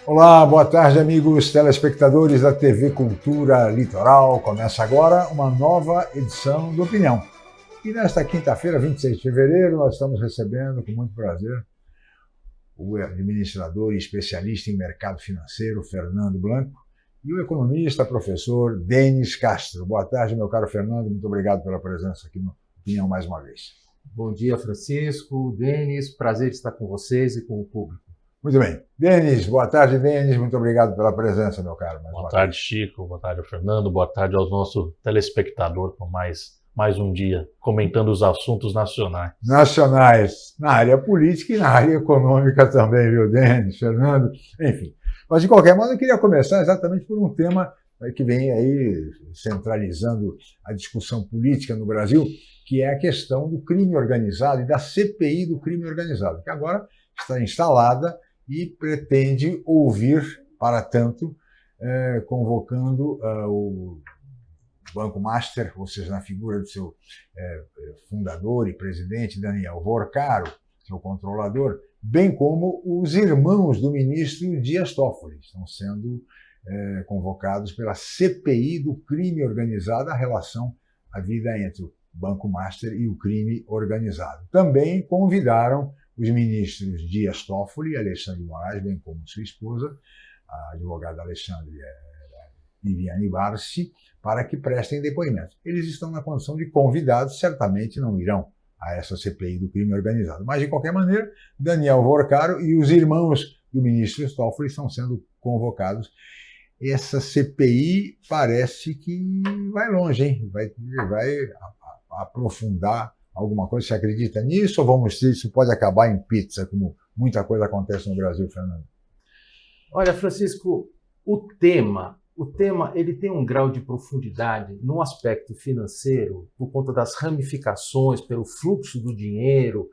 Olá, boa tarde, amigos telespectadores da TV Cultura Litoral. Começa agora uma nova edição do Opinião. E nesta quinta-feira, 26 de fevereiro, nós estamos recebendo com muito prazer o administrador e especialista em mercado financeiro, Fernando Blanco, e o economista, professor Denis Castro. Boa tarde, meu caro Fernando, muito obrigado pela presença aqui no Opinião mais uma vez. Bom dia, Francisco, Denis, prazer de estar com vocês e com o público. Muito bem. Denis, boa tarde, Denis. Muito obrigado pela presença, meu caro. Boa tarde, Chico. Boa tarde, Fernando. Boa tarde aos nossos telespectadores por mais um dia comentando os assuntos nacionais. Nacionais, na área política e na área econômica também, viu, Denis, Fernando? Enfim. Mas, de qualquer modo, eu queria começar exatamente por um tema que vem aí centralizando a discussão política no Brasil, que é a questão do crime organizado e da CPI do crime organizado, que agora está instalada e pretende ouvir, para tanto, convocando o Banco Master, ou seja, na figura do seu fundador e presidente, Daniel Vorcaro, seu controlador, bem como os irmãos do ministro Dias Toffoli, estão sendo convocados pela CPI do crime organizado, a relação, a vida entre o Banco Master e o crime organizado. Também convidaram os ministros Dias Toffoli e Alexandre de Moraes, bem como sua esposa, a advogada Alexandre Viviane Barsi, para que prestem depoimento. Eles estão na condição de convidados, certamente não irão a essa CPI do crime organizado. Mas, de qualquer maneira, Daniel Vorcaro e os irmãos do ministro Toffoli estão sendo convocados. Essa CPI parece que vai longe, hein? Vai aprofundar alguma coisa. Você acredita nisso ou vamos dizer isso pode acabar em pizza, como muita coisa acontece no Brasil, Fernando? Olha, Francisco, o tema ele tem um grau de profundidade no aspecto financeiro, por conta das ramificações, pelo fluxo do dinheiro,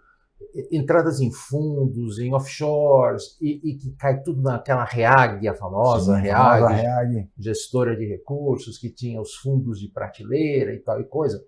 entradas em fundos, em offshores, e que cai tudo naquela REAG, a famosa REAG, gestora de recursos, que tinha os fundos de prateleira e tal e coisa.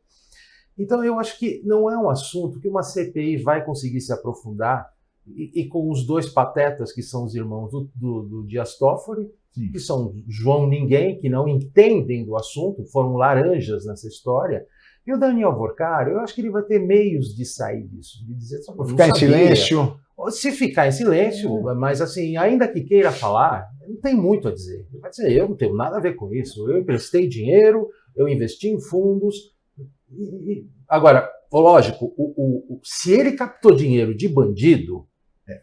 Então, eu acho que não é um assunto que uma CPI vai conseguir se aprofundar e com os dois patetas, que são os irmãos do Dias Toffoli, que são João Ninguém, que não entendem do assunto, foram laranjas nessa história, e o Daniel Vorcaro, eu acho que ele vai ter meios de sair disso, de dizer... Ficar em silêncio. Se ficar em silêncio, mas assim, ainda que queira falar, não tem muito a dizer. Ele vai dizer, eu não tenho nada a ver com isso, eu emprestei dinheiro, eu investi em fundos... Agora, lógico, se ele captou dinheiro de bandido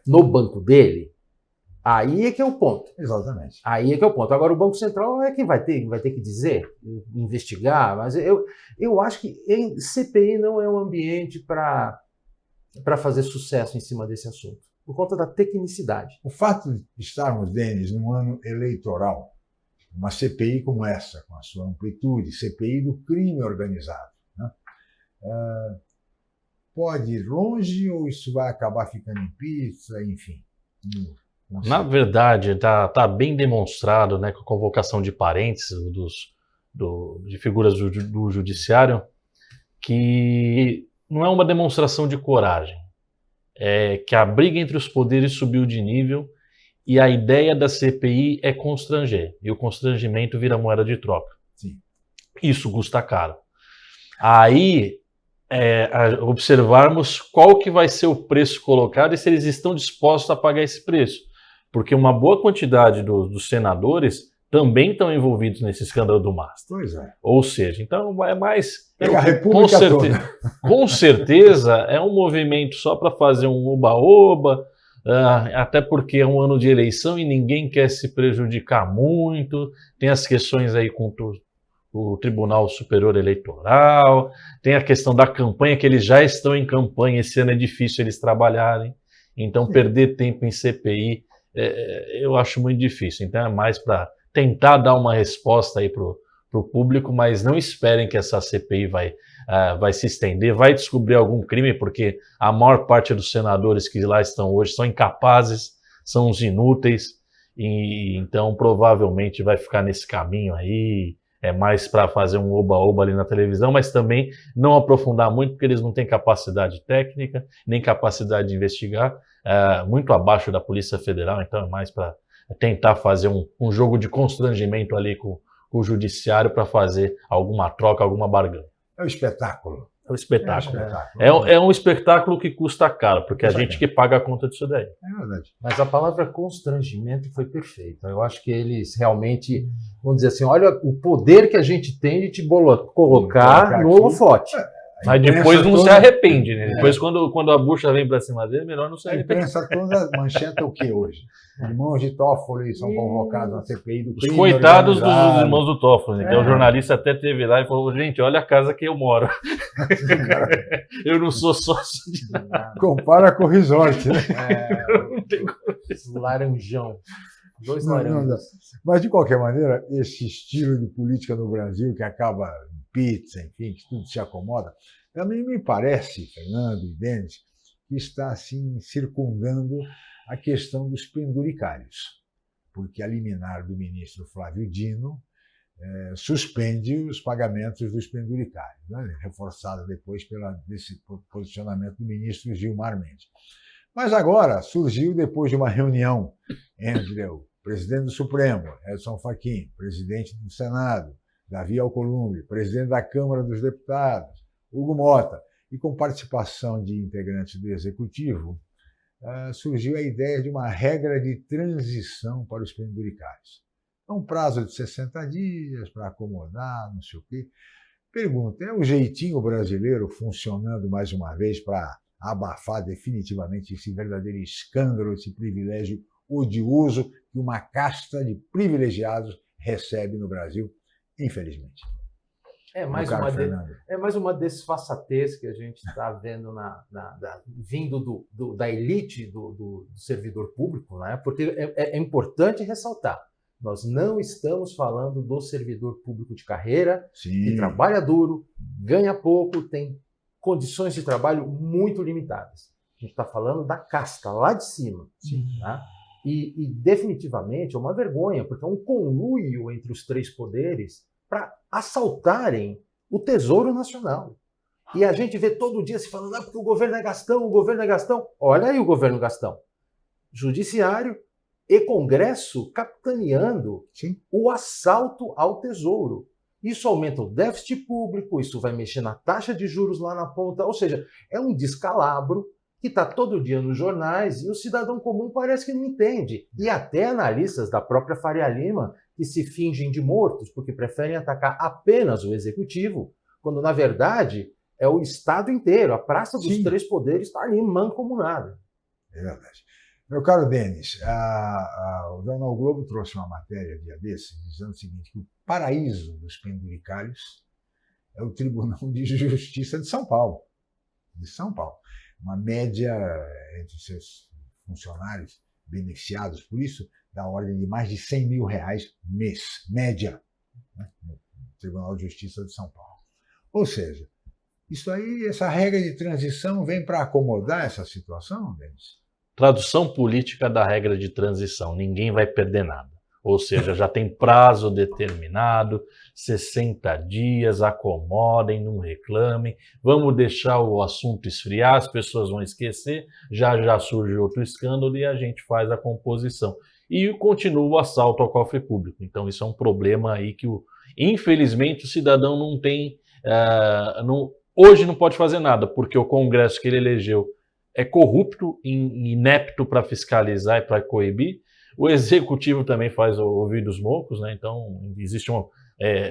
no banco dele, aí é que é o ponto. Exatamente. Aí é que é o ponto. Agora, o Banco Central é quem vai ter que dizer, investigar, mas eu acho que CPI não é um ambiente para fazer sucesso em cima desse assunto, por conta da tecnicidade. O fato de estarmos, Denis, num ano eleitoral, uma CPI como essa, com a sua amplitude, CPI do crime organizado, pode ir longe ou isso vai acabar ficando em pizza, enfim? Na verdade, tá bem demonstrado, né, com a convocação de parentes de figuras do judiciário, que não é uma demonstração de coragem, é que a briga entre os poderes subiu de nível e a ideia da CPI é constranger, e o constrangimento vira moeda de troca. Sim. Isso custa caro. Aí, observarmos qual que vai ser o preço colocado e se eles estão dispostos a pagar esse preço. Porque uma boa quantidade dos senadores também estão envolvidos nesse escândalo do Master. Pois é. Ou seja, então é mais... Pega a República toda. Com certeza é um movimento só para fazer um oba-oba, até porque é um ano de eleição e ninguém quer se prejudicar muito. Tem as questões aí com o Tribunal Superior Eleitoral, tem a questão da campanha, que eles já estão em campanha, esse ano é difícil eles trabalharem, então perder tempo em CPI eu acho muito difícil, então é mais para tentar dar uma resposta aí para o público, mas não esperem que essa CPI vai se estender, vai descobrir algum crime, porque a maior parte dos senadores que lá estão hoje são incapazes, são os inúteis, e então provavelmente vai ficar nesse caminho aí, é mais para fazer um oba-oba ali na televisão, mas também não aprofundar muito, porque eles não têm capacidade técnica, nem capacidade de investigar, muito abaixo da Polícia Federal, então é mais para tentar fazer um jogo de constrangimento ali com o judiciário para fazer alguma troca, alguma barganha. É um espetáculo. É um espetáculo. É É um espetáculo que custa caro, porque é a gente que paga a conta disso daí. É verdade. Mas a palavra constrangimento foi perfeita. Eu acho que eles realmente, vamos dizer assim, olha o poder que a gente tem de te colocar no holofote. Mas depois não se arrepende, né? Depois, quando a bucha vem para cima dele, melhor não se A arrepender. imprensa toda mancheta o que hoje? Irmãos de Toffoli são convocados na CPI do Os crime coitados dos organizado. irmãos do Toffoli, né? Que o jornalista até teve lá e falou, gente, olha a casa que eu moro. Eu não sou sócio de nada. Compara com o resort, né? Não tem como. Laranjão. Dois Não, laranjas. Mas, de qualquer maneira, esse estilo de política no Brasil, que acaba em pizza, enfim, que tudo se acomoda, também me parece, Fernando e Denis, que está assim circundando a questão dos penduricários, porque a liminar do ministro Flávio Dino suspende os pagamentos dos penduricários, né? Reforçada depois desse posicionamento do ministro Gilmar Mendes. Mas agora surgiu, depois de uma reunião entre o presidente do Supremo, Edson Fachin, presidente do Senado, Davi Alcolumbre, presidente da Câmara dos Deputados, Hugo Mota, e com participação de integrantes do Executivo, surgiu a ideia de uma regra de transição para os penduricários. Um prazo de 60 dias para acomodar, não sei o quê. Pergunta, é o jeitinho brasileiro funcionando mais uma vez para abafar definitivamente esse verdadeiro escândalo, esse privilégio odioso que uma casta de privilegiados recebe no Brasil, infelizmente? É mais uma desfaçatez que a gente está vendo vindo da elite do servidor público, né? Porque é importante ressaltar, nós não estamos falando do servidor público de carreira, que trabalha duro, ganha pouco, tem condições de trabalho muito limitadas. A gente está falando da casta lá de cima. Tá? E definitivamente é uma vergonha, porque é um conluio entre os três poderes para assaltarem o Tesouro Nacional. E a gente vê todo dia se falando, porque o governo é Gastão, o governo é Gastão. Olha aí o governo Gastão. Judiciário e Congresso capitaneando o assalto ao Tesouro. Isso aumenta o déficit público, isso vai mexer na taxa de juros lá na ponta, ou seja, é um descalabro que está todo dia nos jornais e o cidadão comum parece que não entende. E até analistas da própria Faria Lima que se fingem de mortos porque preferem atacar apenas o executivo, quando na verdade é o Estado inteiro, a praça dos três poderes está ali mancomunada. É verdade. Meu caro Denis, o Jornal Globo trouxe uma matéria dia desses dizendo o seguinte, que o paraíso dos penduricários é o Tribunal de Justiça de São Paulo. Uma média entre seus funcionários beneficiados por isso, da ordem de mais de R$100 mil mês, média, né, no Tribunal de Justiça de São Paulo. Ou seja, isso aí, essa regra de transição vem para acomodar essa situação, Denis? Tradução política da regra de transição, ninguém vai perder nada. Ou seja, já tem prazo determinado, 60 dias, acomodem, não reclamem, vamos deixar o assunto esfriar, as pessoas vão esquecer, já surge outro escândalo e a gente faz a composição. E continua o assalto ao cofre público. Então isso é um problema aí que, infelizmente, o cidadão não tem, hoje não pode fazer nada, porque o Congresso que ele elegeu é corrupto, inepto para fiscalizar e para coibir. O Executivo também faz ouvidos moucos, né? Então existe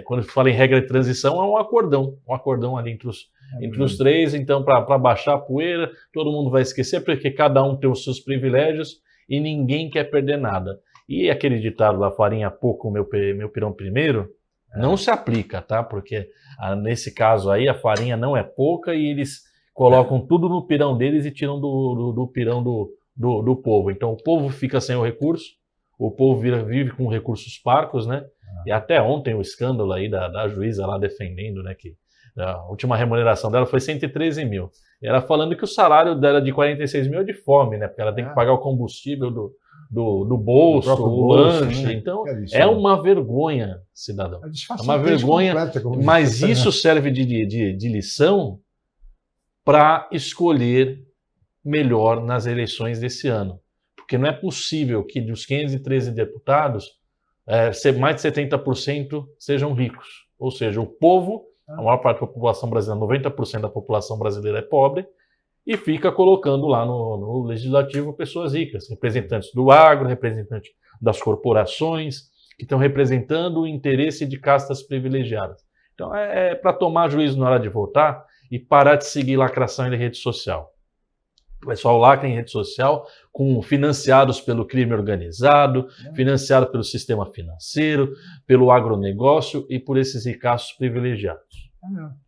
quando fala em regra de transição, é um acordão ali entre os três, então para baixar a poeira, todo mundo vai esquecer, porque cada um tem os seus privilégios e ninguém quer perder nada. E aquele ditado da farinha pouco, meu pirão primeiro, não se aplica, tá? Porque nesse caso aí a farinha não é pouca e eles colocam tudo no pirão deles e tiram do pirão do povo. Então o povo fica sem o recurso, o povo vive com recursos parcos, né? E até ontem o escândalo aí da juíza lá defendendo, né, que a última remuneração dela foi 113 mil. E ela falando que o salário dela de 46 mil é de fome, né? Porque ela tem que pagar o combustível do bolso, próprio o bolso, lanche. né? Então, Isso, é uma vergonha, cidadão. a É disfarçatez uma vergonha, completa, como mas disse, né? isso serve de lição para escolher melhor nas eleições desse ano. Porque não é possível que dos 513 deputados, mais de 70% sejam ricos. Ou seja, o povo, a maior parte da população brasileira, 90% da população brasileira é pobre, e fica colocando lá no legislativo pessoas ricas, representantes do agro, representantes das corporações, que estão representando o interesse de castas privilegiadas. Então é para tomar juízo na hora de votar e parar de seguir lacração em rede social. O pessoal lacra em rede social financiados pelo crime organizado, financiado pelo sistema financeiro, pelo agronegócio e por esses ricaços privilegiados.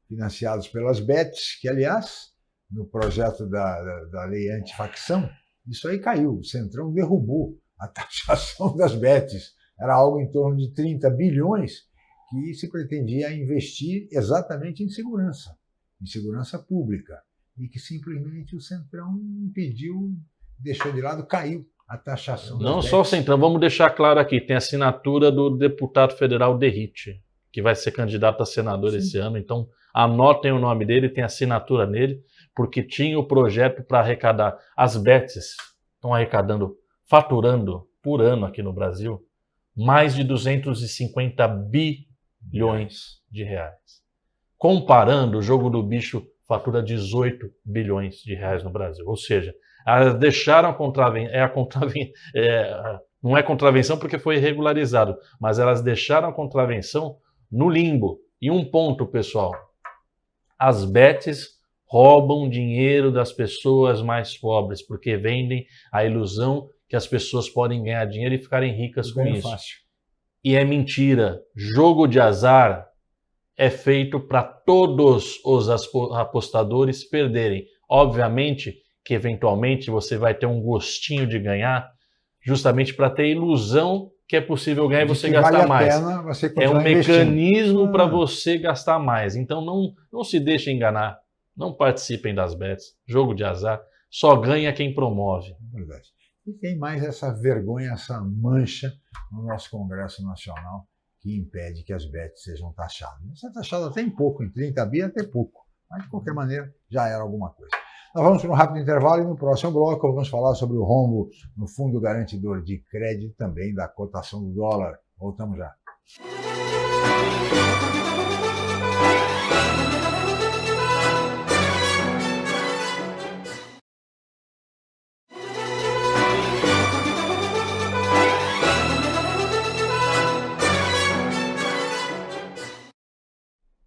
Financiados pelas bets, que, aliás, no projeto da lei antifacção, isso aí caiu. O Centrão derrubou a taxação das bets. Era algo em torno de 30 bilhões que se pretendia investir exatamente em segurança pública. E que simplesmente o Centrão impediu, deixou de lado, caiu a taxação. Não só o Centrão, vamos deixar claro aqui, tem a assinatura do deputado federal Derrite, que vai ser candidato a senador esse ano, então anotem o nome dele, tem assinatura nele, porque tinha o projeto para arrecadar. As bets estão arrecadando, faturando por ano aqui no Brasil, mais de 250 bilhões de reais. Comparando, o jogo do bicho fatura 18 bilhões de reais no Brasil. Ou seja, elas deixaram não é contravenção porque foi regularizado, mas elas deixaram a contravenção no limbo. E um ponto, pessoal, as bets roubam dinheiro das pessoas mais pobres, porque vendem a ilusão que as pessoas podem ganhar dinheiro e ficarem ricas com isso. Fácil. E é mentira. Jogo de azar é feito para todos os apostadores perderem. Obviamente que, eventualmente, você vai ter um gostinho de ganhar, justamente para ter ilusão que é possível ganhar e você gastar mais. É um mecanismo para você gastar mais. Então, não se deixem enganar. Não participem das bets. Jogo de azar. Só ganha quem promove. Verdade. E tem mais essa vergonha, essa mancha no nosso Congresso Nacional, que impede que as bets sejam taxadas. Essa taxada tem pouco, em 30 bi até pouco, mas de qualquer maneira já era alguma coisa. Nós vamos para um rápido intervalo e no próximo bloco vamos falar sobre o rombo no Fundo Garantidor de Crédito, também da cotação do dólar. Voltamos já.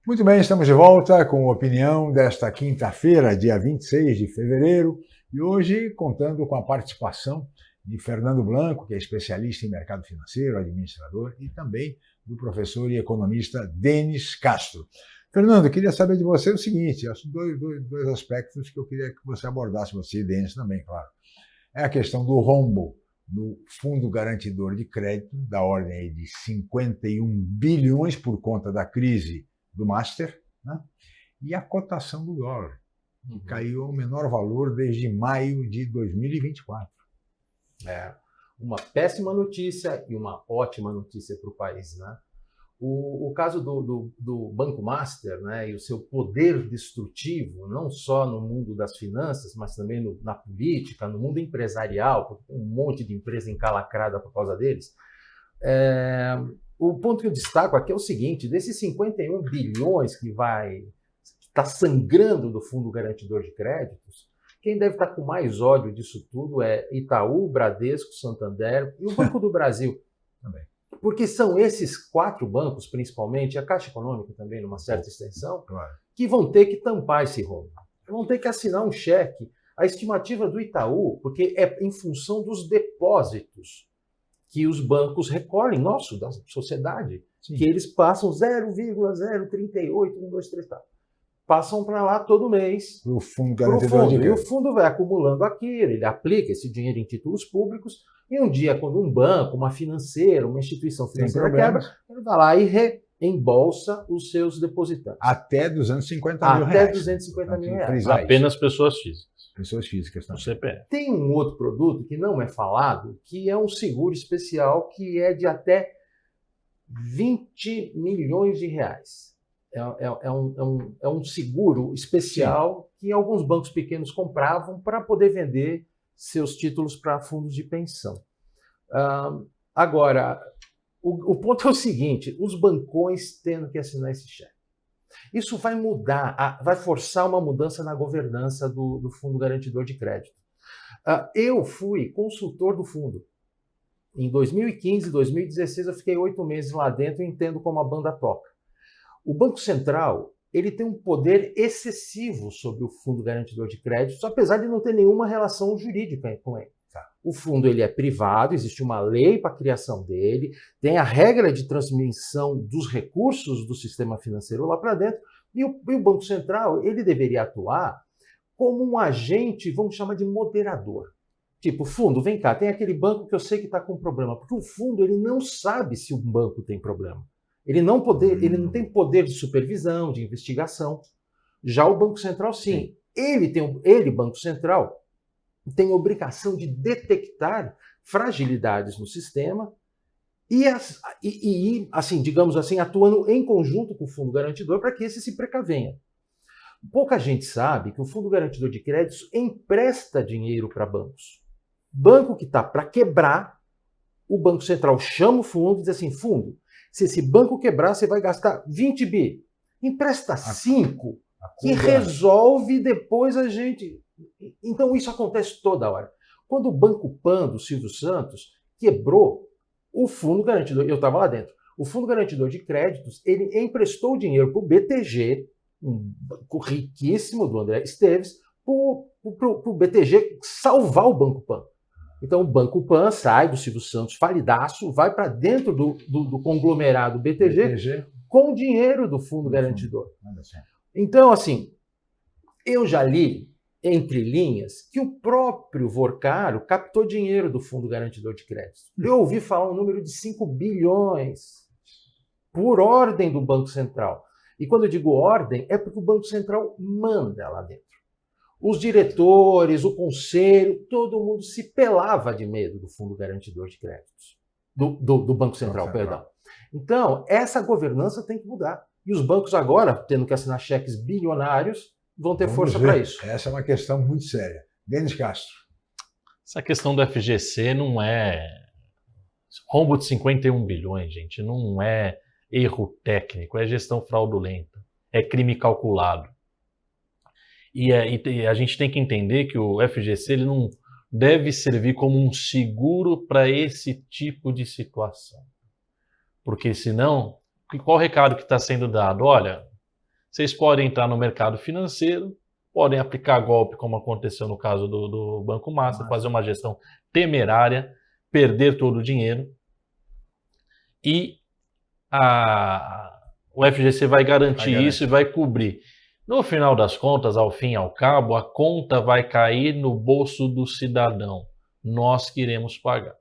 Muito bem, estamos de volta com a opinião desta quinta-feira, dia 26 de fevereiro, e hoje contando com a participação de Fernando Blanco, que é especialista em mercado financeiro, administrador, e também do professor e economista Denis Castro. Fernando, eu queria saber de você o seguinte, dois aspectos que eu queria que você abordasse, você e Denis também, claro. É a questão do rombo no Fundo Garantidor de Crédito, da ordem aí de 51 bilhões por conta da crise do Master, né? E a cotação do dólar, que caiu ao menor valor desde maio de 2024. É uma péssima notícia e uma ótima notícia para o país, né? O caso do Banco Master, né, e o seu poder destrutivo, não só no mundo das finanças, mas também na política, no mundo empresarial, porque tem um monte de empresa encalacrada por causa deles. O ponto que eu destaco aqui é o seguinte: desses 51 bilhões que está sangrando do Fundo Garantidor de Créditos, quem deve estar com mais ódio disso tudo é Itaú, Bradesco, Santander e o Banco do Brasil também. Porque são esses 4 bancos, principalmente, a Caixa Econômica também, numa certa extensão, Claro, que vão ter que tampar esse rombo. Vão ter que assinar um cheque. A estimativa do Itaú, porque é em função dos depósitos que os bancos recolhem, da sociedade, sim, que eles passam 0,038, 1, 2, 3, tal. Passam para lá todo mês. O Fundo Garantidor de Crédito. E o fundo vai acumulando aquilo, ele aplica esse dinheiro em títulos públicos, e um dia, quando um banco, uma financeira, uma instituição financeira quebra, ele vai lá e reembolsa os seus depositantes. Até 250 mil reais. Até 250 mil reais. Apenas pessoas físicas. pessoas físicas O também. CPF. Tem um outro produto que não é falado, que é um seguro especial que é de até 20 milhões de reais. É um seguro especial que alguns bancos pequenos compravam para poder vender seus títulos para fundos de pensão. Agora, o ponto é o seguinte, os bancões tendo que assinar esse cheque. Isso vai mudar, vai forçar uma mudança na governança do Fundo Garantidor de Crédito. Eu fui consultor do fundo. Em 2015, 2016, eu fiquei 8 meses lá dentro e entendo como a banda toca. O Banco Central, ele tem um poder excessivo sobre o Fundo Garantidor de Crédito, apesar de não ter nenhuma relação jurídica com ele. O fundo ele é privado, existe uma lei para a criação dele, tem a regra de transmissão dos recursos do sistema financeiro lá para dentro, e o Banco Central ele deveria atuar como um agente, vamos chamar de moderador. Tipo, fundo, vem cá, tem aquele banco que eu sei que está com problema, porque o fundo ele não sabe se um banco tem problema. Ele não tem poder de supervisão, de investigação. Já o Banco Central, sim. Ele, Banco Central, tem obrigação de detectar fragilidades no sistema e assim, digamos assim, atuando em conjunto com o Fundo Garantidor para que esse se precavenha. Pouca gente sabe que o Fundo Garantidor de Créditos empresta dinheiro para bancos. Banco que está para quebrar, o Banco Central chama o fundo e diz assim, fundo, se esse banco quebrar, você vai gastar 20 bi. Empresta 5 que resolve depois a gente... Então isso acontece toda hora. Quando o Banco Pan do Silvio Santos quebrou, o Fundo Garantidor, eu estava lá dentro, o Fundo Garantidor de Créditos, ele emprestou dinheiro para o BTG, um banco riquíssimo do André Esteves, para o BTG salvar o Banco Pan. Então o Banco Pan sai do Silvio Santos falidaço, vai para dentro do conglomerado BTG com o dinheiro do Fundo Garantidor. Então, assim, eu já li entre linhas, que o próprio Vorcaro captou dinheiro do Fundo Garantidor de Crédito. Eu ouvi falar um número de 5 bilhões por ordem do Banco Central. E quando eu digo ordem, é porque o Banco Central manda lá dentro. Os diretores, o conselho, todo mundo se pelava de medo do Fundo Garantidor de Créditos. Do Banco Central, perdão. Então, essa governança tem que mudar. E os bancos agora, tendo que assinar cheques bilionários, vão ter força para isso. Essa é uma questão muito séria. Denis Castro. Essa questão do FGC não é rombo de 51 bilhões, gente. Não é erro técnico, é gestão fraudulenta, é crime calculado. E a gente tem que entender que o FGC ele não deve servir como um seguro para esse tipo de situação. Porque senão, qual o recado que está sendo dado? Olha, vocês podem entrar no mercado financeiro, podem aplicar golpe, como aconteceu no caso do Banco Master, fazer uma gestão temerária, perder todo o dinheiro, e o FGC vai garantir isso e vai cobrir. No final das contas, ao fim e ao cabo, a conta vai cair no bolso do cidadão. Nós que iremos pagar.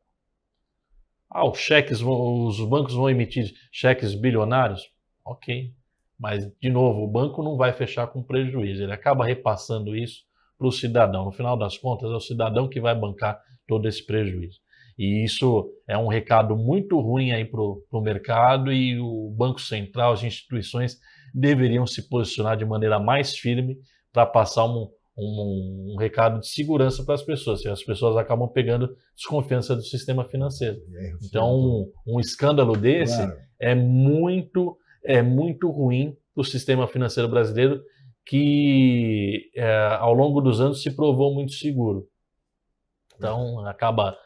Os bancos vão emitir cheques bilionários? Ok. Mas, de novo, o banco não vai fechar com prejuízo. Ele acaba repassando isso para o cidadão. No final das contas, é o cidadão que vai bancar todo esse prejuízo. E isso é um recado muito ruim aí para o mercado, e o Banco Central, as instituições deveriam se posicionar de maneira mais firme para passar um recado de segurança para as pessoas. As pessoas acabam pegando desconfiança do sistema financeiro. Então, um escândalo desse é muito ruim para o sistema financeiro brasileiro, que ao longo dos anos se provou muito seguro. Então, acaba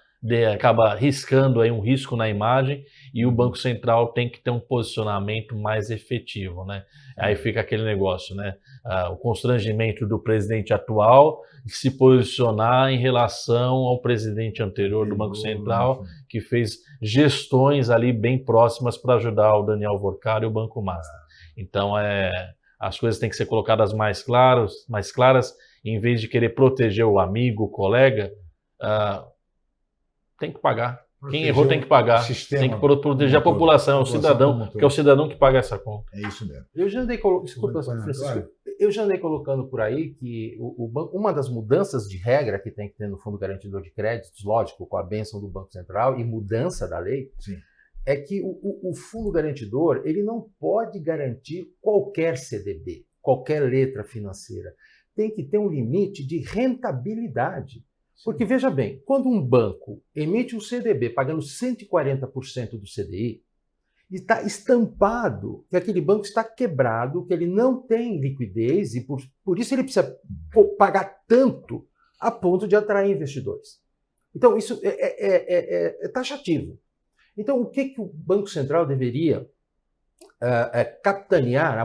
riscando aí um risco na imagem, e o Banco Central tem que ter um posicionamento mais efetivo, né? Aí fica aquele negócio, né? O constrangimento do presidente atual de se posicionar em relação ao presidente anterior do Banco Central, que fez gestões ali bem próximas para ajudar o Daniel Vorcaro e o Banco Master. Então, as coisas têm que ser colocadas mais claras, em vez de querer proteger o amigo, o colega, tem que pagar. Quem errou tem que pagar. Tem que proteger a população, o cidadão, que é o cidadão que paga essa conta. É isso mesmo. Eu já andei... Desculpa, Francisco. eu já andei colocando por aí que uma das mudanças de regra que tem que ter no Fundo Garantidor de Créditos, lógico, com a bênção do Banco Central e mudança da lei, Sim. é que o Fundo Garantidor ele não pode garantir qualquer CDB, qualquer letra financeira. Tem que ter um limite de rentabilidade. Porque, veja bem, quando um banco emite um CDB pagando 140% do CDI, está estampado que aquele banco está quebrado, que ele não tem liquidez e por isso ele precisa pagar tanto a ponto de atrair investidores. Então, isso é taxativo. Então, o que o Banco Central deveria capitanear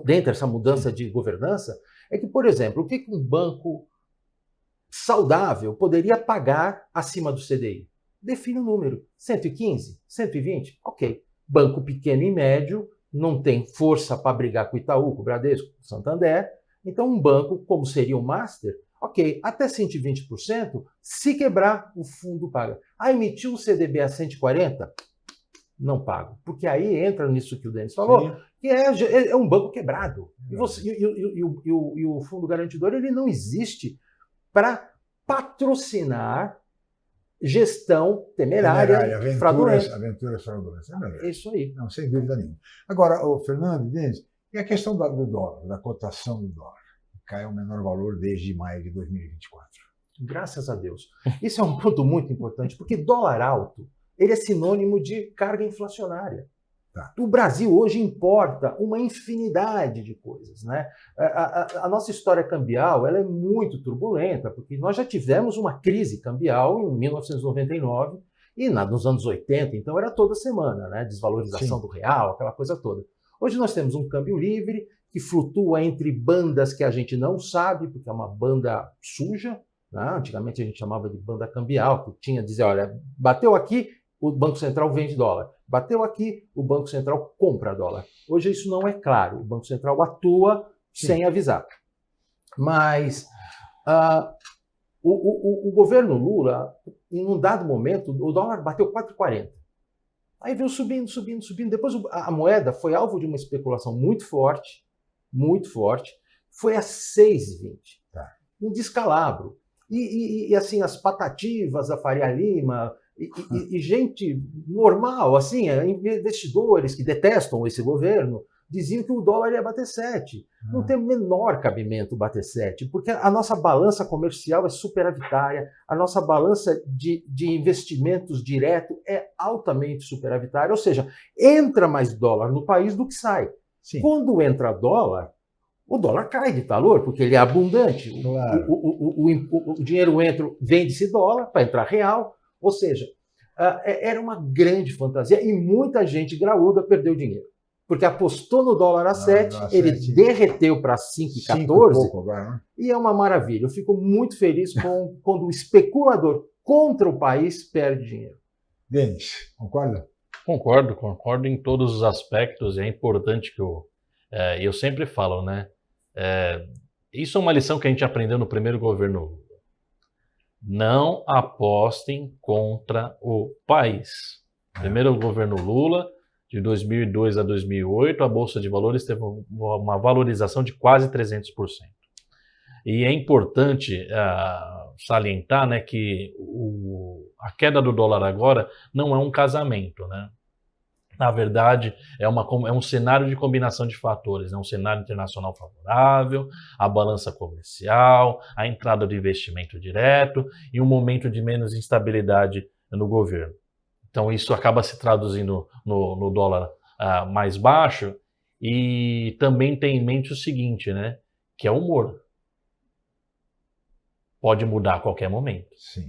dentro dessa mudança de governança é que, por exemplo, o que um banco saudável poderia pagar acima do CDI? Define um número. 115? 120? Ok. Banco pequeno e médio não tem força para brigar com o Itaú, com o Bradesco, com o Santander. Então, um banco, como seria o Master, ok, até 120%, se quebrar, o fundo paga. Emitiu um CDB a 140%? Não pago. Porque aí entra nisso que o Denis falou, sim, que é um banco quebrado. E o Fundo Garantidor ele não existe para patrocinar gestão temerária, fraudulenta. Aventuras fraudulentas. É isso aí. Não, sem dúvida nenhuma. Agora, Fernando, Denis, e a questão do dólar, da cotação do dólar? Cai ao menor valor desde maio de 2024. Graças a Deus. Isso é um ponto muito importante, porque dólar alto ele é sinônimo de carga inflacionária. Tá. O Brasil hoje importa uma infinidade de coisas, né? A nossa história cambial ela é muito turbulenta, porque nós já tivemos uma crise cambial em 1999 e nos anos 80, então era toda semana, né? Desvalorização, sim, do real, aquela coisa toda. Hoje nós temos um câmbio livre que flutua entre bandas que a gente não sabe, porque é uma banda suja, né? Antigamente a gente chamava de banda cambial, que tinha a dizer, olha, bateu aqui, o Banco Central vende dólar. Bateu aqui, o Banco Central compra dólar. Hoje isso não é claro. O Banco Central atua, sim, sem avisar. Mas o governo Lula, em um dado momento, o dólar bateu 4,40. Aí veio subindo, subindo, subindo. Depois a moeda foi alvo de uma especulação muito forte, foi a 6,20. Tá. Um descalabro. E assim, as patativas, a Faria Lima... E gente normal, assim, investidores que detestam esse governo, diziam que o dólar ia bater 7. Não tem o menor cabimento bater 7, porque a nossa balança comercial é superavitária, a nossa balança de investimentos direto é altamente superavitária, ou seja, entra mais dólar no país do que sai. Sim. Quando entra dólar, o dólar cai de valor, porque ele é abundante. Claro. O dinheiro entra, vende-se dólar para entrar real. Ou seja, era uma grande fantasia e muita gente graúda perdeu dinheiro. Porque apostou no dólar a 7, ele derreteu para 5,14 e é uma maravilha. Eu fico muito feliz quando o especulador contra o país perde dinheiro. Denis, concorda? Concordo em todos os aspectos. É importante que eu sempre falo, né? Isso é uma lição que a gente aprendeu no primeiro governo. Não apostem contra o país. Primeiro governo Lula, de 2002 a 2008, a Bolsa de Valores teve uma valorização de quase 300%. E é importante salientar, né, que a queda do dólar agora não é um casamento, né? Na verdade, é um cenário de combinação de fatores, né? Um cenário internacional favorável, a balança comercial, a entrada do investimento direto e um momento de menos instabilidade no governo. Então, isso acaba se traduzindo no dólar mais baixo e também tem em mente o seguinte, né? Que é o humor. Pode mudar a qualquer momento. Sim.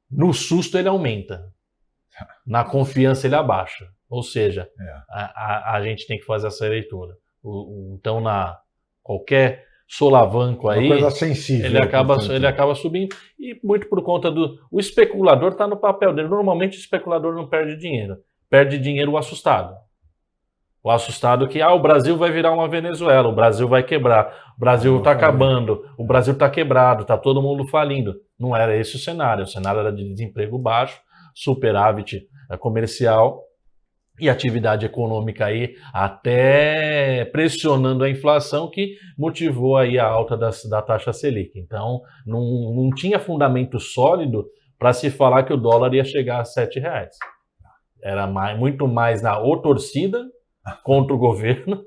No susto, ele aumenta. Na confiança ele abaixa, ou seja, a gente tem que fazer essa leitura. Então, qualquer solavanco aí, uma coisa sensível, ele acaba subindo, e muito por conta o especulador está no papel dele. Normalmente o especulador não perde dinheiro o assustado. O assustado que o Brasil vai virar uma Venezuela, o Brasil vai quebrar, o Brasil está acabando, o Brasil está quebrado, está todo mundo falindo. Não era esse o cenário era de desemprego baixo, superávit comercial e atividade econômica aí até pressionando a inflação que motivou aí a alta da taxa Selic. Então, não tinha fundamento sólido para se falar que o dólar ia chegar a R$7. Era muito mais na torcida contra o governo,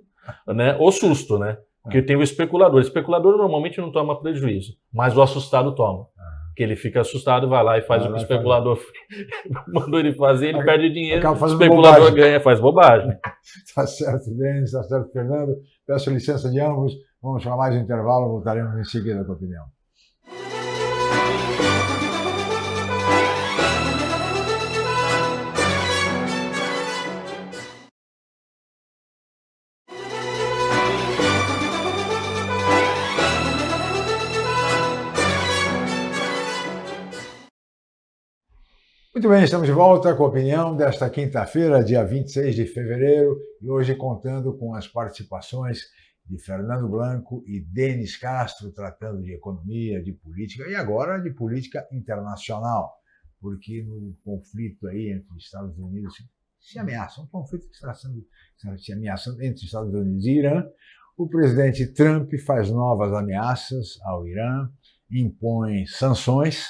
né, o susto, né? Porque tem o especulador. O especulador normalmente não toma prejuízo, mas o assustado toma. Que ele fica assustado, vai lá e faz o que o especulador mandou ele fazer, ele perde dinheiro, o especulador bobagem. Ganha, faz bobagem. Tá certo, Denis, tá certo, Fernando. Peço licença de ambos. Vamos para mais um intervalo, voltaremos em seguida com a opinião. Muito bem, estamos de volta com a opinião desta quinta-feira, dia 26 de fevereiro, e hoje contando com as participações de Fernando Blanco e Denis Castro, tratando de economia, de política e agora de política internacional, porque no conflito aí entre Estados Unidos se ameaça, um conflito que está se ameaçando entre Estados Unidos e Irã. O presidente Trump faz novas ameaças ao Irã, impõe sanções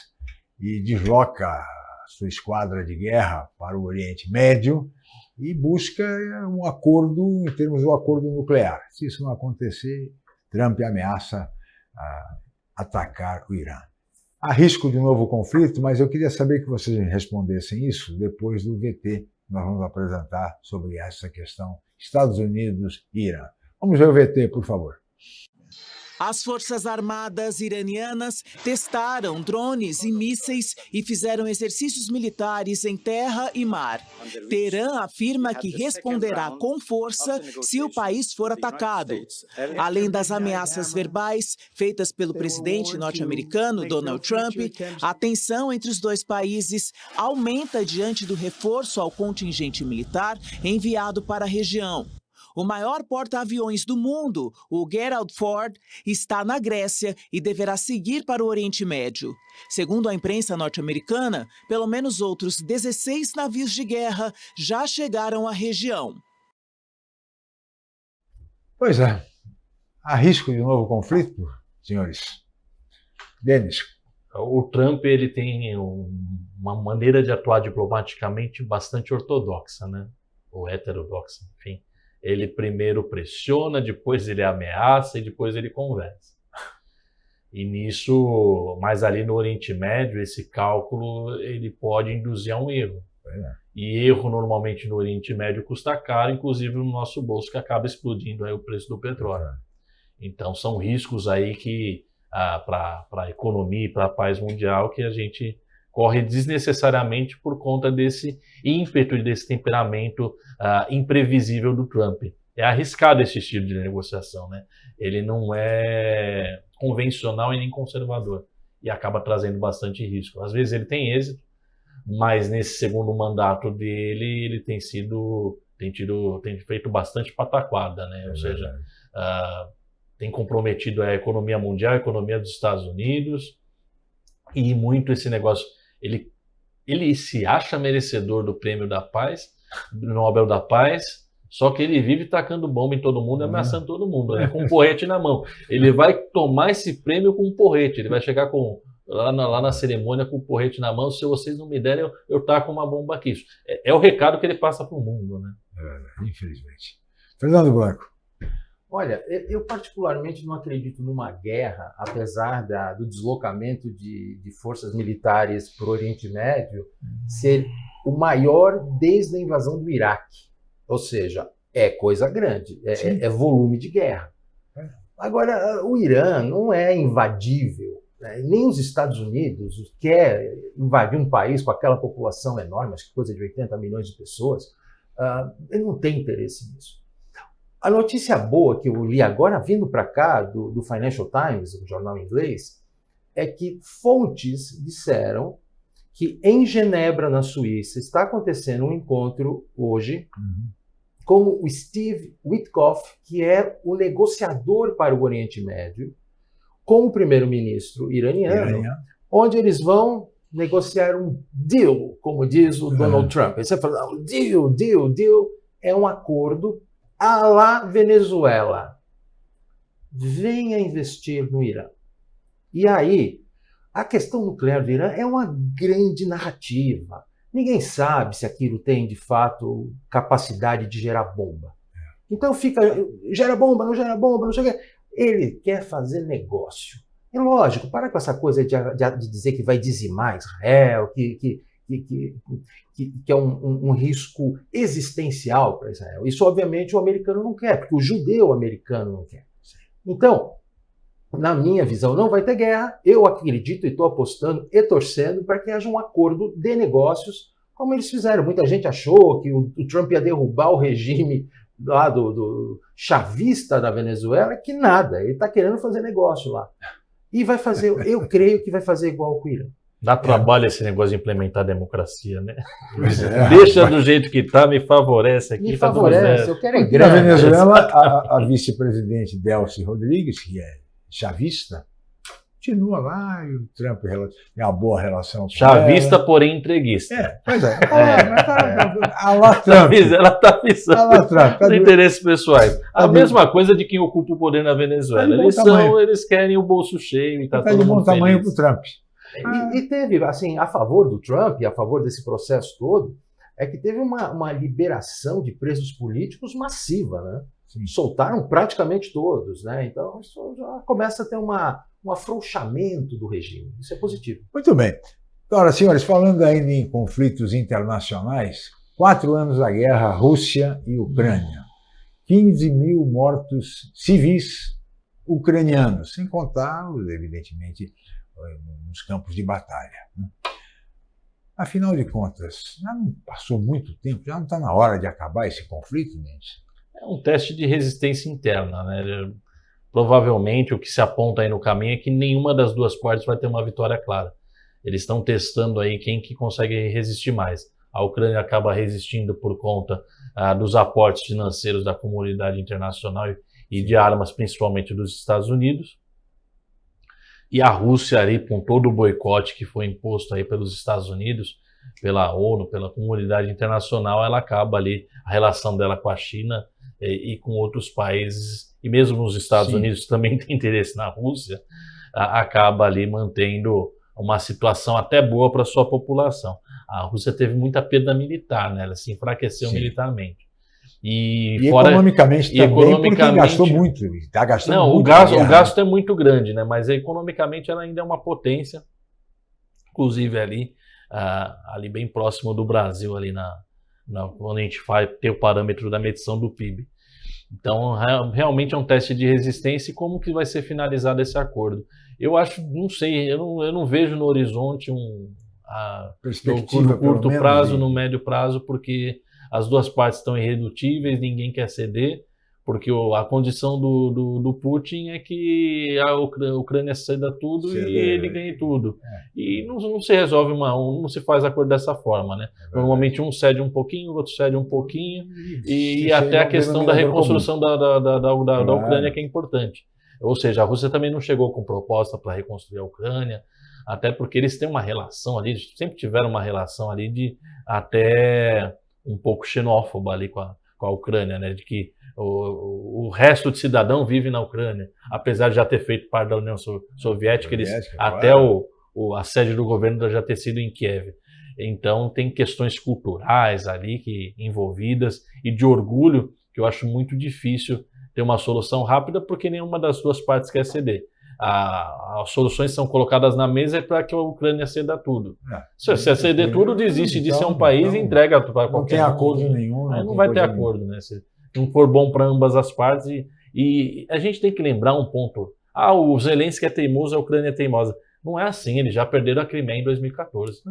e desloca sua esquadra de guerra para o Oriente Médio e busca um acordo em termos do acordo nuclear. Se isso não acontecer, Trump ameaça atacar o Irã. Há risco de um novo conflito, mas eu queria saber que vocês respondessem isso depois do VT que nós vamos apresentar sobre essa questão Estados Unidos e Irã. Vamos ver o VT, por favor. As Forças Armadas iranianas testaram drones e mísseis e fizeram exercícios militares em terra e mar. Teherã afirma que responderá com força se o país for atacado. Além das ameaças verbais feitas pelo presidente norte-americano Donald Trump, a tensão entre os dois países aumenta diante do reforço ao contingente militar enviado para a região. O maior porta-aviões do mundo, o Gerald Ford, está na Grécia e deverá seguir para o Oriente Médio. Segundo a imprensa norte-americana, pelo menos outros 16 navios de guerra já chegaram à região. Pois é. Há risco de um novo conflito, senhores? Denis. O Trump ele tem uma maneira de atuar diplomaticamente bastante ortodoxa, né? Ou heterodoxa, enfim. Ele primeiro pressiona, depois ele ameaça e depois ele conversa. E nisso, mas ali no Oriente Médio, esse cálculo ele pode induzir a um erro. E erro normalmente no Oriente Médio custa caro, inclusive no nosso bolso, que acaba explodindo aí o preço do petróleo. Então são riscos aí que para a economia e para a paz mundial que a gente corre desnecessariamente por conta desse ímpeto e desse temperamento imprevisível do Trump. É arriscado esse estilo de negociação, né? Ele não é convencional e nem conservador e acaba trazendo bastante risco. Às vezes ele tem êxito, mas nesse segundo mandato dele ele tem feito bastante pataquada, né? Ou seja, tem comprometido a economia mundial, a economia dos Estados Unidos e muito esse negócio. Ele se acha merecedor do prêmio da paz, do Nobel da Paz, só que ele vive tacando bomba em todo mundo e ameaçando todo mundo, né? Com um porrete na mão. Ele vai tomar esse prêmio com um porrete, ele vai chegar lá na cerimônia com o porrete na mão, se vocês não me derem, eu taco uma bomba aqui. Isso é o recado que ele passa para o mundo, né? Infelizmente. Fernando Blanco. Olha, eu particularmente não acredito numa guerra, apesar do deslocamento de forças militares para o Oriente Médio ser o maior desde a invasão do Iraque. Ou seja, é coisa grande, é volume de guerra. Agora, o Irã não é invadível, né? Nem os Estados Unidos quer invadir um país com aquela população enorme, acho que coisa de 80 milhões de pessoas, ele não tem interesse nisso. A notícia boa que eu li agora, vindo para cá, do Financial Times, um jornal inglês, é que fontes disseram que em Genebra, na Suíça, está acontecendo um encontro hoje com o Steve Witkoff, que é o negociador para o Oriente Médio, com o primeiro-ministro iraniano, onde eles vão negociar um deal, como diz o Donald Trump. Aí você fala, deal é um acordo à la Venezuela. Venha investir no Irã. E aí, a questão nuclear do Irã é uma grande narrativa. Ninguém sabe se aquilo tem, de fato, capacidade de gerar bomba. Então fica, gera bomba, não gera bomba, não sei o quê. Ele quer fazer negócio. É lógico, para com essa coisa de dizer que vai dizimar Israel, que é um risco existencial para Israel. Isso, obviamente, o americano não quer, porque o judeu americano não quer. Então, na minha visão, não vai ter guerra. Eu acredito e estou apostando e torcendo para que haja um acordo de negócios, como eles fizeram. Muita gente achou que o Trump ia derrubar o regime lá do chavista da Venezuela, que nada. Ele está querendo fazer negócio lá. E vai fazer, eu creio que vai fazer igual com o Irã. Dá trabalho esse negócio de implementar a democracia, né? Pois é. Deixa do jeito que está, me favorece aqui. Me favorece, eu quero é Na grana. Venezuela, a vice-presidente Delcy Rodrigues, que é chavista, continua lá e o Trump tem uma boa relação com Chavista, ela. porém entreguista. Pois é. A lá Trump. Ela está visando A lá Trump. os interesses pessoais. A mesma coisa de quem ocupa o poder na Venezuela. Eles querem o bolso cheio e está Tá todo de bom mundo tamanho feliz. para o Trump. E teve, assim, a favor do Trump, a favor desse processo todo, é que teve uma liberação de presos políticos massiva, né? Sim. Soltaram praticamente todos, né? Então isso já começa a ter um afrouxamento do regime. Isso é positivo. Muito bem. Agora, senhores, falando ainda em conflitos internacionais, 4 anos da guerra, Rússia e Ucrânia. 15 mil mortos civis ucranianos, sem contar, evidentemente, nos campos de batalha. Afinal de contas, já não passou muito tempo, já não está na hora de acabar esse conflito, gente? É um teste de resistência interna, né? Provavelmente o que se aponta aí no caminho é que nenhuma das duas partes vai ter uma vitória clara. Eles estão testando aí quem que consegue resistir mais. A Ucrânia acaba resistindo por conta dos aportes financeiros da comunidade internacional e de armas, principalmente dos Estados Unidos. E a Rússia ali, com todo o boicote que foi imposto aí pelos Estados Unidos, pela ONU, pela comunidade internacional, ela acaba ali, a relação dela com a China e com outros países, e mesmo os Estados Unidos também tem interesse na Rússia, acaba ali mantendo uma situação até boa para a sua população. A Rússia teve muita perda militar, né? Ela se enfraqueceu militarmente. E economicamente também, porque gastou muito. Está gastando não, muito. O gasto é muito grande, né? Mas economicamente ela ainda é uma potência, inclusive ali bem próximo do Brasil, ali quando a gente vai ter o parâmetro da medição do PIB. Então, realmente é um teste de resistência. E como que vai ser finalizado esse acordo? Eu acho, não sei, eu não vejo no horizonte no curto prazo, no médio prazo, porque as duas partes estão irredutíveis, ninguém quer ceder, porque a condição do Putin é que a Ucrânia ceda tudo e ele ganhe tudo. E não se resolve não se faz acordo dessa forma, né? Normalmente um cede um pouquinho, o outro cede um pouquinho, e até a questão da reconstrução da Ucrânia que é importante. Ou seja, a Rússia também não chegou com proposta para reconstruir a Ucrânia, até porque eles têm uma relação ali, sempre tiveram uma relação ali de até um pouco xenófoba ali com a Ucrânia, né? De que o resto de cidadão vive na Ucrânia, apesar de já ter feito parte da União Soviética, até a sede do governo já ter sido em Kiev. Então tem questões culturais ali envolvidas e de orgulho que eu acho muito difícil ter uma solução rápida, porque nenhuma das duas partes quer ceder. As soluções são colocadas na mesa para que a Ucrânia ceda tudo. Se você ceder tudo, desiste de ser um país e entrega para qualquer um. Não tem acordo nenhum. Não vai ter acordo, né? Se não for bom para ambas as partes. E a gente tem que lembrar um ponto. O Zelensky é teimoso, a Ucrânia é teimosa. Não é assim, eles já perderam a Crimeia em 2014.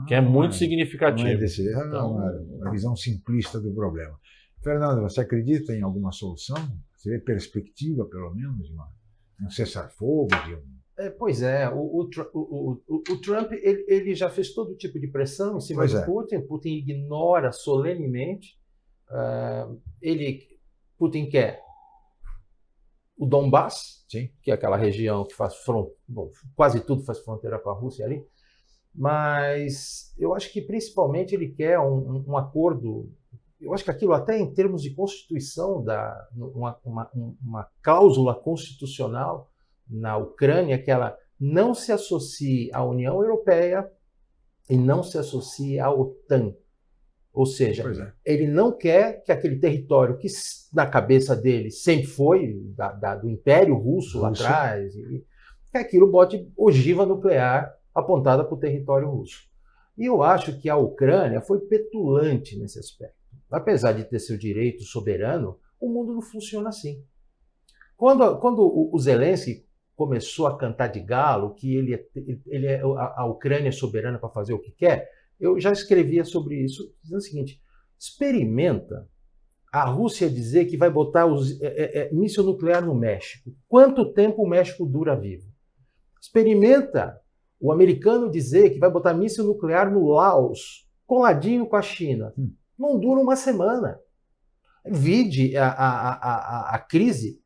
Que é muito significativo. Não é uma visão simplista do problema. Fernando, você acredita em alguma solução? Você vê perspectiva, pelo menos, de um cessar-fogo? Pois é, o Trump ele já fez todo tipo de pressão em cima do Putin. Putin ignora solenemente. Putin quer o Donbass, que é aquela região que faz quase tudo faz fronteira com a Rússia ali. mas eu acho que principalmente ele quer um acordo. Eu acho que aquilo até em termos de Constituição, uma cláusula constitucional na Ucrânia que ela não se associe à União Europeia e não se associe à OTAN. Ou seja, ele não quer que aquele território que na cabeça dele sempre foi do Império Russo lá atrás, que aquilo bote ogiva nuclear apontada para o território russo. E eu acho que a Ucrânia foi petulante nesse aspecto. Apesar de ter seu direito soberano, o mundo não funciona assim. Quando o Zelensky começou a cantar de galo que a Ucrânia é soberana para fazer o que quer, eu já escrevia sobre isso, dizendo o seguinte: experimenta a Rússia dizer que vai botar míssil nuclear no México. Quanto tempo o México dura vivo? Experimenta o americano dizer que vai botar míssil nuclear no Laos, coladinho com a China. Não dura uma semana. Vide a crise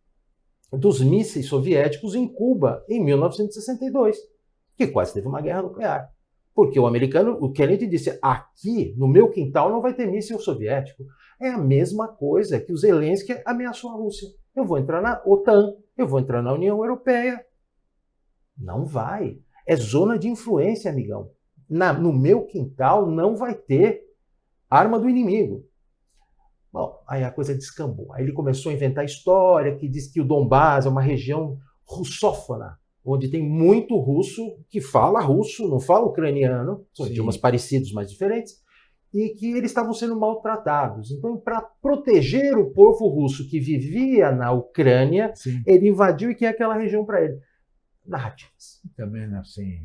dos mísseis soviéticos em Cuba, em 1962, que quase teve uma guerra nuclear. Porque o Kennedy disse, aqui, no meu quintal, não vai ter míssil soviético. É a mesma coisa que o Zelensky ameaçou a Rússia. Eu vou entrar na OTAN, eu vou entrar na União Europeia. Não vai. É zona de influência, amigão. No meu quintal não vai ter arma do inimigo. Bom, aí a coisa descambou. Aí ele começou a inventar história, que diz que o Donbás é uma região russófona, onde tem muito russo que fala russo, não fala ucraniano, são idiomas parecidos, mas diferentes, e que eles estavam sendo maltratados. Então, para proteger o povo russo que vivia na Ucrânia, ele invadiu e quer aquela região para ele. Narrativas. Também, assim,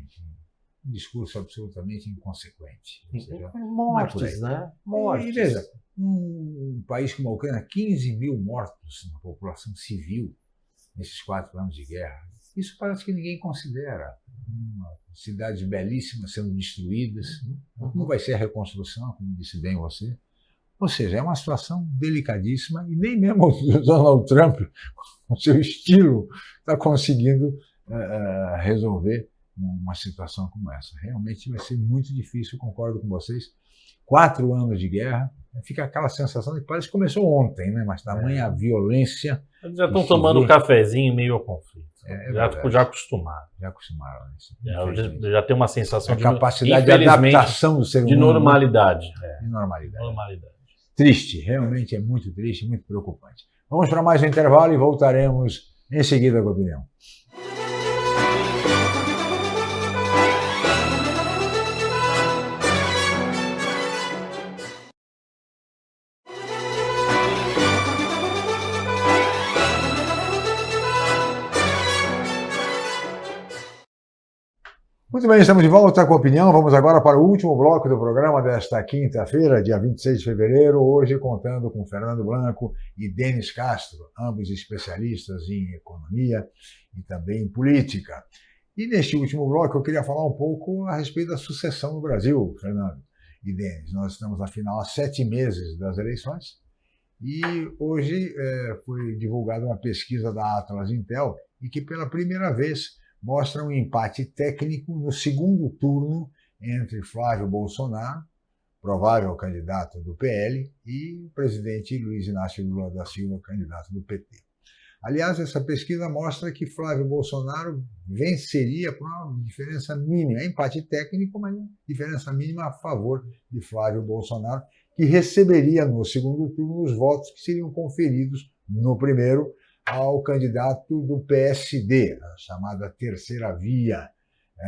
um discurso absolutamente inconsequente. Ou seja, mortes, né? Mortes. E veja, um país como a Ucrânia, 15 mil mortos na população civil nesses 4 anos de guerra. Isso parece que ninguém considera. Cidades belíssimas sendo destruídas. Como vai ser a reconstrução, como disse bem você? Ou seja, é uma situação delicadíssima e nem mesmo o Donald Trump, com seu estilo, está conseguindo resolver uma situação como essa. Realmente vai ser muito difícil, concordo com vocês. 4 anos de guerra, fica aquela sensação de que parece que começou ontem, né? Mas tamanha a violência. Eles já estão tomando um cafezinho meio ao conflito. Já acostumaram. Já acostumaram. Já tem uma sensação de capacidade de adaptação do ser humano. De normalidade. De normalidade. Triste, realmente é muito triste, muito preocupante. Vamos para mais um intervalo e voltaremos em seguida com a opinião. Muito bem, estamos de volta com a opinião. Vamos agora para o último bloco do programa desta quinta-feira, dia 26 de fevereiro, hoje contando com Fernando Blanco e Denis Castro, ambos especialistas em economia e também em política. E neste último bloco eu queria falar um pouco a respeito da sucessão no Brasil, Fernando e Denis. Nós estamos, afinal, há 7 meses das eleições e hoje foi divulgada uma pesquisa da Atlas Intel e que pela primeira vez mostra um empate técnico no segundo turno entre Flávio Bolsonaro, provável candidato do PL, e o presidente Luiz Inácio Lula da Silva, candidato do PT. Aliás, essa pesquisa mostra que Flávio Bolsonaro venceria por uma diferença mínima, empate técnico, mas uma diferença mínima a favor de Flávio Bolsonaro, que receberia no segundo turno os votos que seriam conferidos no primeiro ao candidato do PSD, a chamada terceira via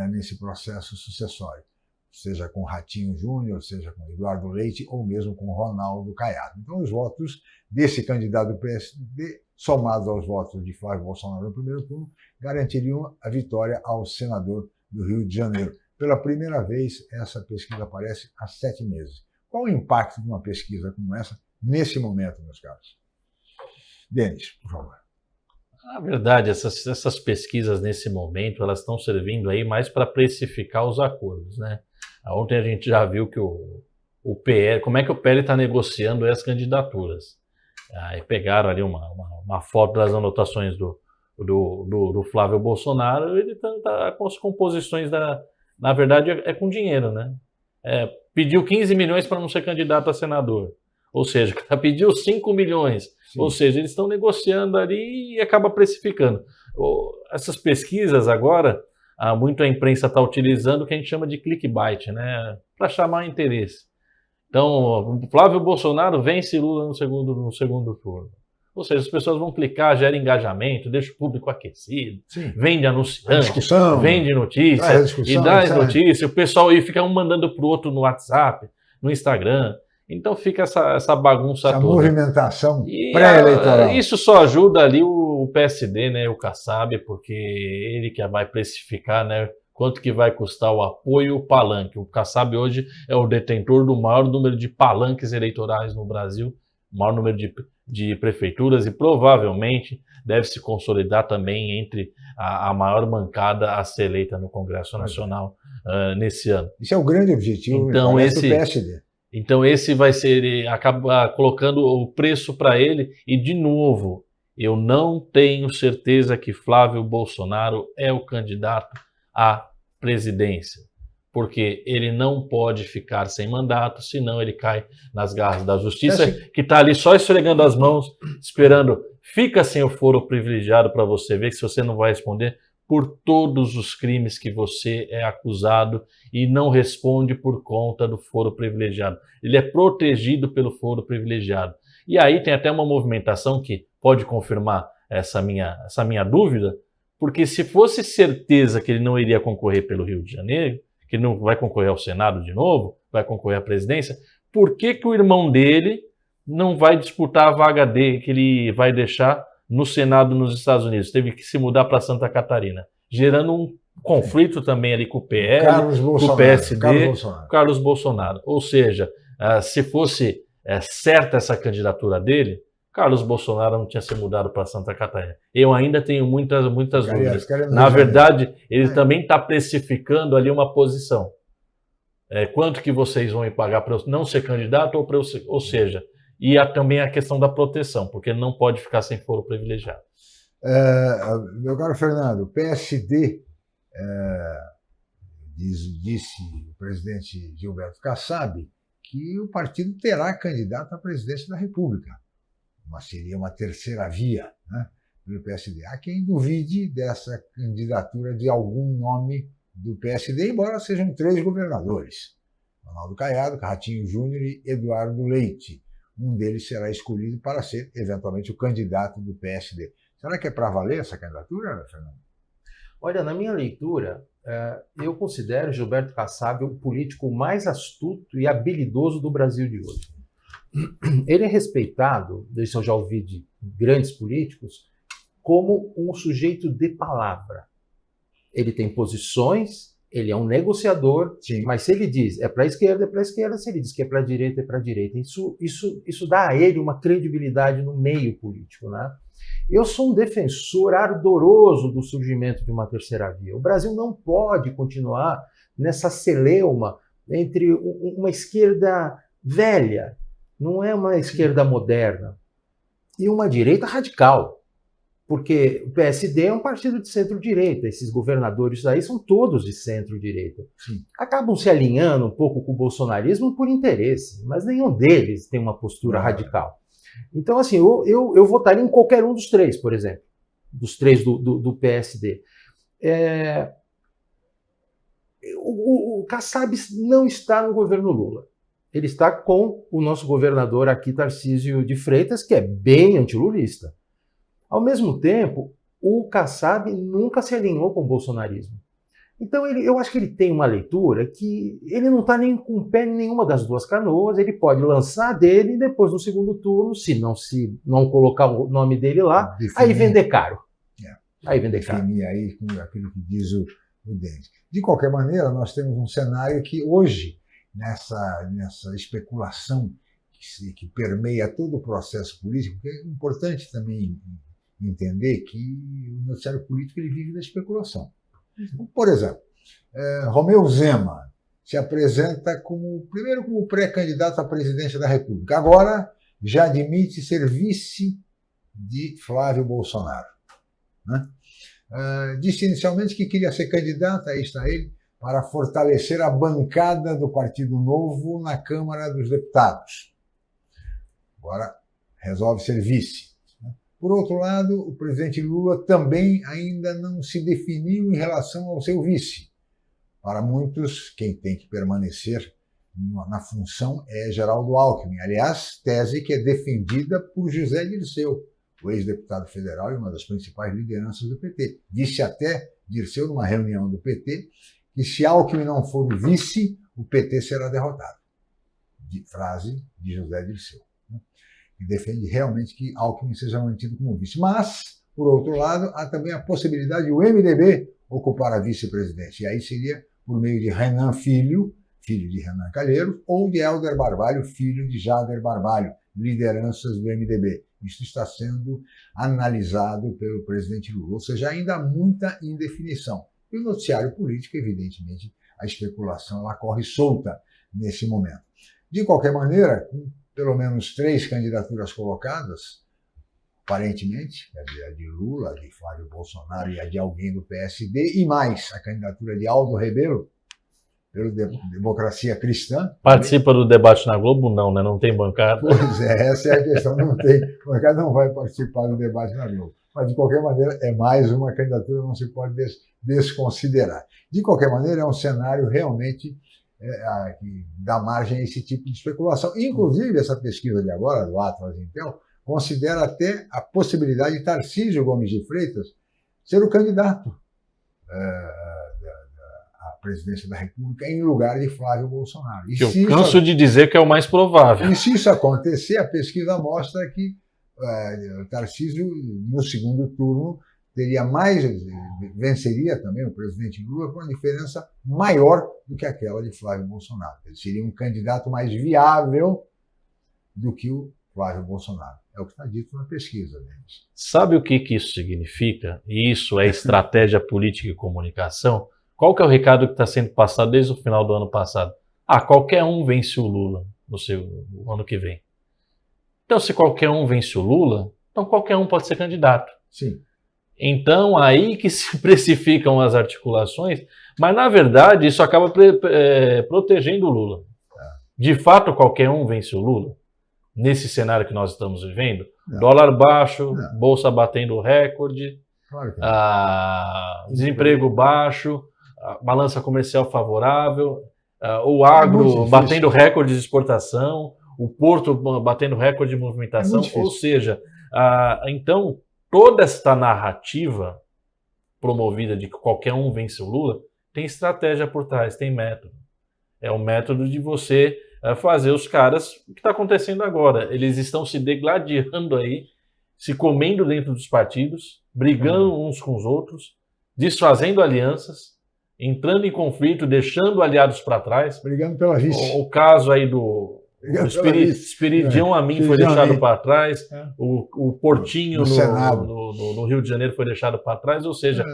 nesse processo sucessório, seja com Ratinho Júnior, seja com Eduardo Leite ou mesmo com Ronaldo Caiado. Então, os votos desse candidato do PSD, somados aos votos de Flávio Bolsonaro no primeiro turno, garantiriam a vitória ao senador do Rio de Janeiro. Pela primeira vez, essa pesquisa aparece há 7 meses. Qual o impacto de uma pesquisa como essa nesse momento, meus caros? Denis, por favor. Na verdade, essas pesquisas nesse momento, elas estão servindo aí mais para precificar os acordos, né? Ontem a gente já viu que o PL, como é que o PL está negociando as candidaturas. Aí pegaram ali uma foto das anotações do Flávio Bolsonaro, ele está com as composições na verdade é com dinheiro, né? Pediu 15 milhões para não ser candidato a senador. Ou seja, pediu 5 milhões. Sim. Ou seja, eles estão negociando ali e acaba precificando. Essas pesquisas agora, muito a imprensa está utilizando o que a gente chama de clickbait, né? Para chamar interesse. Então, Flávio Bolsonaro vence Lula no segundo turno. Ou seja, as pessoas vão clicar, gera engajamento, deixa o público aquecido, Sim. vende anunciante, discussão, vende notícia, e dá as notícias, o pessoal aí fica um mandando para o outro no WhatsApp, no Instagram. Então fica essa bagunça essa toda. Movimentação pré-eleitoral. Isso só ajuda ali o PSD, né, o Kassab, porque ele que vai precificar, né, quanto que vai custar o apoio e o palanque. O Kassab hoje é o detentor do maior número de palanques eleitorais no Brasil, maior número de prefeituras e provavelmente deve se consolidar também entre a maior bancada a ser eleita no Congresso Nacional nesse ano. Isso é o grande objetivo então, do PSD. Então esse vai ser, ele acaba colocando o preço para ele e, de novo, eu não tenho certeza que Flávio Bolsonaro é o candidato à presidência, porque ele não pode ficar sem mandato, senão ele cai nas garras da justiça, que está ali só esfregando as mãos, esperando, fica sem o foro privilegiado para você ver que se você não vai responder por todos os crimes que você é acusado e não responde por conta do foro privilegiado. Ele é protegido pelo foro privilegiado. E aí tem até uma movimentação que pode confirmar essa minha dúvida, porque se fosse certeza que ele não iria concorrer pelo Rio de Janeiro, que ele não vai concorrer ao Senado de novo, vai concorrer à presidência, por que o irmão dele não vai disputar a vaga dele, que ele vai deixar no Senado nos Estados Unidos? Teve que se mudar para Santa Catarina, gerando um conflito também ali com o PL, com o PSD, Carlos Bolsonaro. Ou seja, se fosse certa essa candidatura dele, Carlos Bolsonaro não tinha se mudado para Santa Catarina. Eu ainda tenho muitas dúvidas. Na verdade, ele também está precificando ali uma posição. Quanto que vocês vão me pagar para eu não ser candidato ou seja, e também a questão da proteção, porque ele não pode ficar sem foro privilegiado. Meu caro Fernando, o PSD, disse o presidente Gilberto Kassab, que o partido terá candidato à presidência da República. Seria uma terceira via, né, do PSD. Há quem duvide dessa candidatura de algum nome do PSD, embora sejam 3 governadores: Ronaldo Caiado, Ratinho Júnior e Eduardo Leite. Um deles será escolhido para ser, eventualmente, o candidato do PSD. Será que é para valer essa candidatura, Fernando? Olha, na minha leitura, eu considero Gilberto Kassab o político mais astuto e habilidoso do Brasil de hoje. Ele é respeitado, isso eu já ouvi de grandes políticos, como um sujeito de palavra. Ele tem posições, ele é um negociador, sim, mas se ele diz é para a esquerda, é para a esquerda, se ele diz que é para a direita, é para a direita. Isso dá a ele uma credibilidade no meio político, né? Eu sou um defensor ardoroso do surgimento de uma terceira via. O Brasil não pode continuar nessa celeuma entre uma esquerda velha, não é uma esquerda moderna, e uma direita radical, porque o PSD é um partido de centro-direita, esses governadores aí são todos de centro-direita. Acabam se alinhando um pouco com o bolsonarismo por interesse, mas nenhum deles tem uma postura radical. Então, assim, eu votaria em qualquer um dos 3, por exemplo, dos 3 do PSD. O Kassab não está no governo Lula. Ele está com o nosso governador aqui, Tarcísio de Freitas, que é bem antilulista. Ao mesmo tempo, o Kassab nunca se alinhou com o bolsonarismo. Então, eu acho que ele tem uma leitura que ele não está nem com o pé em nenhuma das duas canoas, ele pode lançar dele e depois, no segundo turno, se não colocar o nome dele lá, aí vender caro. Aí vender caro. Definir aí com aquilo que diz o Denis. De qualquer maneira, nós temos um cenário que hoje, nessa especulação que permeia todo o processo político, porque é importante também entender que o noticiário político ele vive da especulação. Por exemplo, Romeu Zema se apresenta primeiro como pré-candidato à presidência da República, agora já admite ser vice de Flávio Bolsonaro, né? Disse inicialmente que queria ser candidato, aí está ele, para fortalecer a bancada do Partido Novo na Câmara dos Deputados. Agora resolve ser vice. Por outro lado, o presidente Lula também ainda não se definiu em relação ao seu vice. Para muitos, quem tem que permanecer na função é Geraldo Alckmin. Aliás, tese que é defendida por José Dirceu, o ex-deputado federal e uma das principais lideranças do PT. Disse até Dirceu, numa reunião do PT, que se Alckmin não for o vice, o PT será derrotado. Frase de José Dirceu, que defende realmente que Alckmin seja mantido como vice. Mas, por outro lado, há também a possibilidade de o MDB ocupar a vice-presidência. E aí seria por meio de Renan Filho, filho de Renan Calheiros, ou de Helder Barbalho, filho de Jader Barbalho, lideranças do MDB. Isso está sendo analisado pelo presidente Lula, ou seja, ainda há muita indefinição. E o noticiário político, evidentemente, a especulação ela corre solta nesse momento. De qualquer maneira, com pelo menos 3 candidaturas colocadas, aparentemente, a de Lula, a de Flávio Bolsonaro e a de alguém do PSD, e mais a candidatura de Aldo Rebelo, pelo Democracia Cristã. Participa do debate na Globo? Não, né? Não tem bancada. Pois é, essa é a questão. Não tem, a bancada não vai participar do debate na Globo. Mas, de qualquer maneira, é mais uma candidatura, não se pode desconsiderar. De qualquer maneira, é um cenário realmente que dá margem a esse tipo de especulação. Inclusive, essa pesquisa de agora, do Atlas Intel, considera até a possibilidade de Tarcísio Gomes de Freitas ser o candidato à presidência da República em lugar de Flávio Bolsonaro. E eu canso de dizer que é o mais provável. E se isso acontecer, a pesquisa mostra que Tarcísio, no segundo turno, venceria também o presidente Lula com uma diferença maior do que aquela de Flávio Bolsonaro. Ele seria um candidato mais viável do que o Flávio Bolsonaro. É o que está dito na pesquisa, Denis. Sabe o que isso significa? E isso é estratégia política e comunicação? Qual que é o recado que está sendo passado desde o final do ano passado? Qualquer um vence o Lula no ano que vem. Então, se qualquer um vence o Lula, então qualquer um pode ser candidato. Sim. Então, aí que se precificam as articulações, mas, na verdade, isso acaba protegendo o Lula. De fato, qualquer um vence o Lula, nesse cenário que nós estamos vivendo, dólar baixo, bolsa batendo recorde, Claro que desemprego baixo, balança comercial favorável, o agro batendo recorde de exportação, o porto batendo recorde de movimentação, ou seja, então toda esta narrativa promovida de que qualquer um vence o Lula tem estratégia por trás, tem método. É o método de você fazer os caras, o que está acontecendo agora, eles estão se degladiando aí, se comendo dentro dos partidos, brigando uns com os outros, desfazendo alianças, entrando em conflito, deixando aliados para trás. Brigando pela vice. O caso aí do Espiridião Amin foi deixado para trás, o Portinho no Rio de Janeiro foi deixado para trás, ou seja,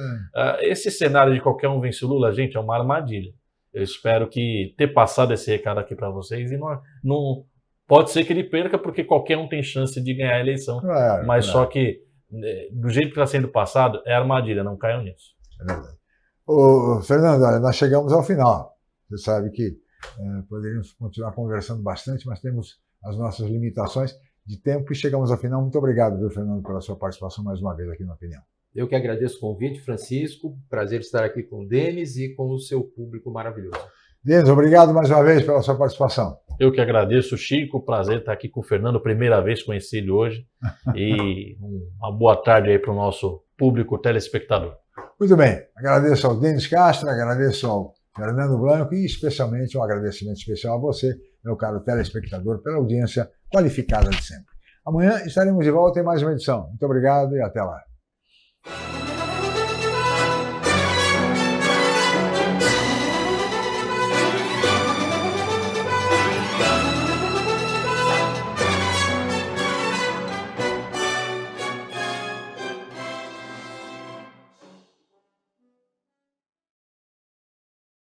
esse cenário de qualquer um vence o Lula, gente, é uma armadilha. Eu espero que ter passado esse recado aqui para vocês e não pode ser que ele perca, porque qualquer um tem chance de ganhar a eleição, mas só que do jeito que está sendo passado, é armadilha, não caiam nisso. É verdade. Fernando, olha, nós chegamos ao final. Você sabe que poderíamos continuar conversando bastante, mas temos as nossas limitações de tempo e chegamos ao final. Muito obrigado, viu, Fernando, pela sua participação mais uma vez aqui no Opinião. Eu que agradeço o convite, Francisco. Prazer estar aqui com o Denis e com o seu público maravilhoso. Denis, obrigado mais uma vez pela sua participação. Eu que agradeço, Chico. Prazer estar aqui com o Fernando. Primeira vez conheci ele hoje. E uma boa tarde aí para o nosso público telespectador. Muito bem. Agradeço ao Denis Castro, agradeço ao Fernando Blanco e especialmente um agradecimento especial a você, meu caro telespectador, pela audiência qualificada de sempre. Amanhã estaremos de volta em mais uma edição. Muito obrigado e até lá.